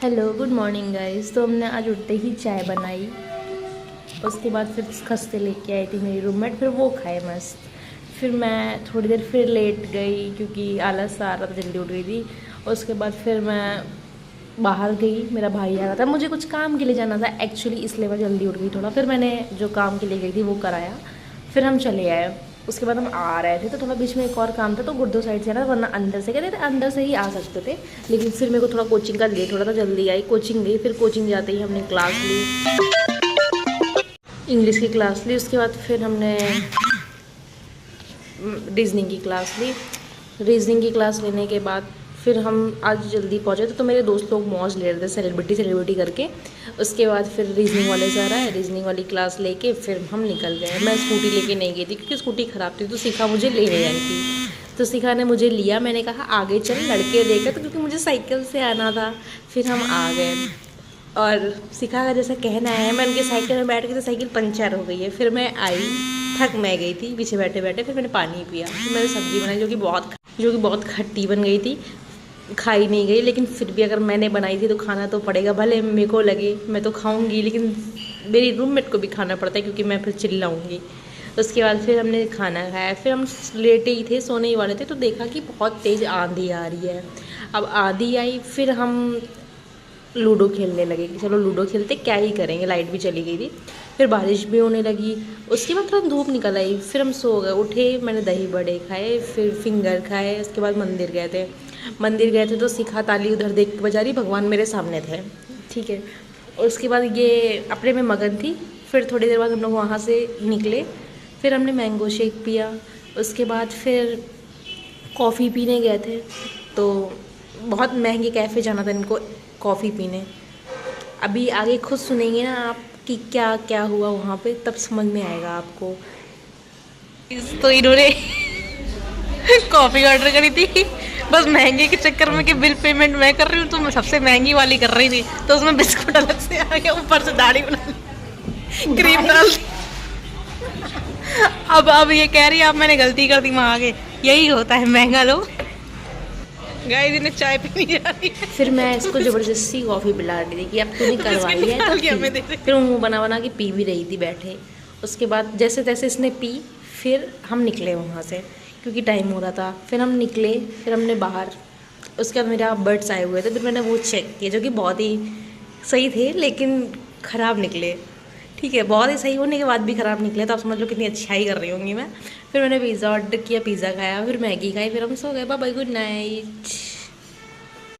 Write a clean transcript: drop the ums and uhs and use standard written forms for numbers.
Hello good morning guys. तो हमने आज उठते ही चाय बनाई, उसके बाद फिर खस्ते लेके आई थी मेरी रूममेट, फिर वो खाए मस्त। फिर मैं थोड़ी देर फिर लेट गई क्योंकि आलस आ रहा था, जल्दी उठ गई थी। उसके बाद फिर मैं बाहर गई, मेरा भाई आ रहा था, मुझे कुछ काम के लिए जाना था एक्चुअली, इसलिए मैं जल्दी उठ गई थोड़ा। फिर मैंने जो काम के लिए गई थी वो कराया, फिर हम चले आए। उसके बाद हम आ रहे थे तो थोड़ा बीच में एक और काम था, तो गुर्दो साइड से आना, वरना अंदर से कहते थे अंदर से ही आ सकते थे। लेकिन फिर मेरे को थोड़ा कोचिंग का लेट हो रहा था, जल्दी आई, कोचिंग गई। फिर कोचिंग जाते ही हमने क्लास ली, इंग्लिश की क्लास ली। उसके बाद फिर हमने रीजनिंग की क्लास ली। रीजनिंग की क्लास लेने के बाद फिर हम आज जल्दी पहुँचे तो मेरे दोस्त लोग मौज ले रहे थे सेलिब्रिटी करके। उसके बाद फिर रीजनिंग वाले सर आए, रीजनिंग वाली क्लास लेके फिर हम निकल गए। मैं स्कूटी लेके नहीं गई थी क्योंकि स्कूटी ख़राब थी, तो शिखा मुझे लेने आई थी। तो शिखा ने मुझे लिया, मैंने कहा आगे चल लड़के देखे, तो क्योंकि मुझे साइकिल से आना था। फिर हम आ गए और शिखा का जैसा कहना है, मैं उनकी साइकिल में बैठ गई तो साइकिल पंचर हो गई है। फिर मैं आई, थक मैं गई थी पीछे बैठे बैठे। फिर मैंने पानी पिया, फिर मैंने सब्ज़ी बनाई जो कि बहुत खट्टी बन गई थी, खाई नहीं गई। लेकिन फिर भी अगर मैंने बनाई थी तो खाना तो पड़ेगा, भले मेरे को लगे मैं तो खाऊंगी, लेकिन मेरी रूममेट को भी खाना पड़ता है क्योंकि मैं फिर चिल्लाऊंगी। उसके बाद फिर हमने खाना खाया, फिर हम लेटे ही थे, सोने ही वाले थे, तो देखा कि बहुत तेज़ आंधी आ रही है। अब आंधी आई, फिर हम लूडो खेलने लगे कि चलो लूडो खेलते, क्या ही करेंगे, लाइट भी चली गई थी। फिर बारिश भी होने लगी, उसके बाद थोड़ा धूप निकल आई। फिर हम सो गए, उठे, मैंने दही बड़े खाए, फिर फिंगर खाए। उसके बाद मंदिर गए थे तो शिखा ताली उधर देख के बजा रही, भगवान मेरे सामने थे, ठीक है। और उसके बाद ये अपने में मगन थी। फिर थोड़ी देर बाद हम लोग वहाँ से निकले, फिर हमने मैंगो शेक पिया। उसके बाद फिर कॉफ़ी पीने गए थे, तो बहुत महंगे कैफ़े जाना था इनको कॉफ़ी पीने। अभी आगे खुद सुनेंगे ना आप कि क्या क्या हुआ वहाँ पे, तब समझ में आएगा आपको। तो इन्होंने कॉफ़ी ऑर्डर करी थी, बस महंगे के चक्कर में कि बिल पेमेंट मैं कर रही हूँ, तो मैं सबसे महंगी वाली कर रही थी, तो उसमें बिस्कुट अलग से आ गया, ऊपर से दाढ़ी बना ली, क्रीम डाल दी। अब ये कह रही है अब मैंने गलती कर दी वहाँ आगे। यही होता है महंगा लोग। गाइस इन्हें चाय पीनी जा रही है। फिर मैं इसको ज़बरदस्ती कॉफ़ी पिला रही थी कि अब तूने करवाई है तो पी। फिर मुँह बना बना के पी भी रही थी बैठे। उसके बाद जैसे तैसे इसने पी, फिर हम निकले वहाँ से क्योंकि टाइम हो रहा था। फिर हम निकले, फिर हमने बाहर, उसके बाद मेरा बर्ड्स आए हुए थे, फिर मैंने वो चेक किए जो कि बहुत ही सही थे लेकिन ख़राब निकले, ठीक है। बहुत ही सही होने के बाद भी ख़राब निकले, तो आप समझ लो कितनी अच्छाई कर रही होंगी मैं। फिर मैंने पिज़्ज़ा ऑर्डर किया, पिज़्ज़ा खाया, फिर मैगी खाई, फिर हम सो गए। Bye bye, good night.